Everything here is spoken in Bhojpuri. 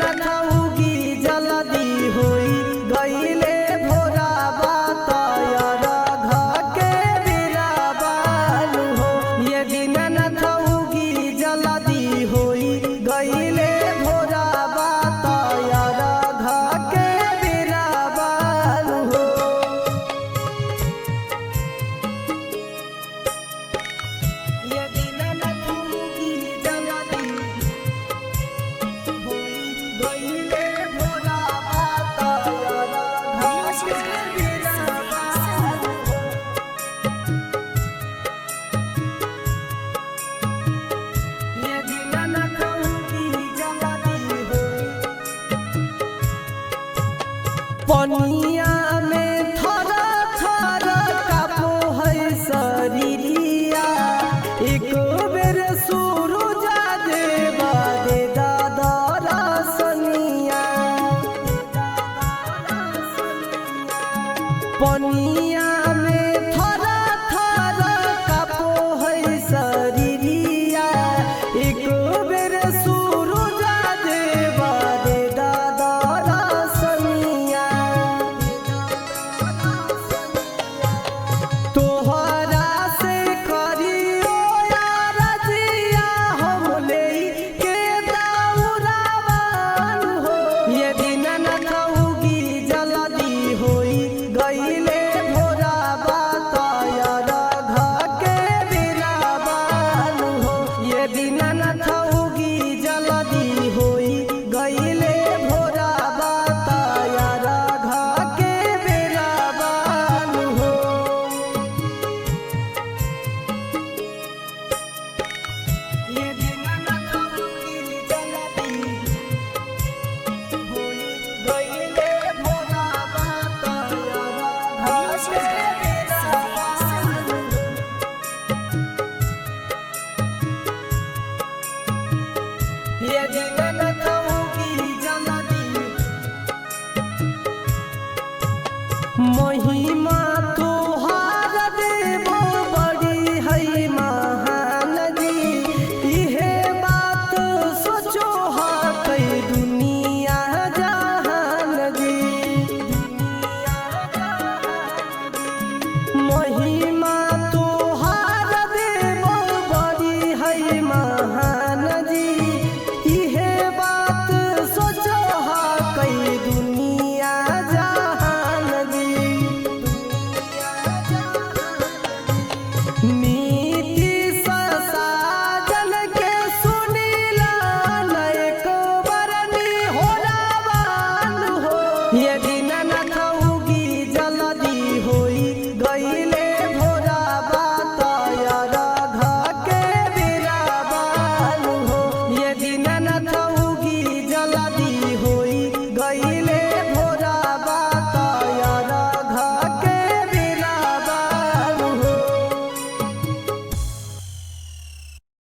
दीनानाथ उगी जल्दी होई गईले भोरा बातायर घके बिराबाल हो। ये दीनानाथ उगी जल्दी होई गईले भोरा बातायर घके बिराबाल हो। ये दीनानाथ उगी जल्दी गईले भोरा बातायर घके बिराबाल हो। ये दीनानाथ उगी जल्दी होई पनिया में थर थर कापो है शरीरिया। एक बेर सूरज देवा दे दादा रसनिया। पनिया में थर थर कापो है शरीरिया। एक बेर सूरज देवा दे दादा रसनिया। तोहरा से करियो यार जिया हम लेके दौड़ावान हो। ये दीनानाथ उगी जल्दी होई गईले भोरा बातायर घके बिराबाल हो। ये दीनानाथ उगी जल्दी होई गईले भोरा बातायर घके बिराबाल हो। ये दीनानाथ उगी जल्दी होई गईले भोरा बातायर घके बिराबाल हो। ये दीनानाथ उगी जल्दी महिमा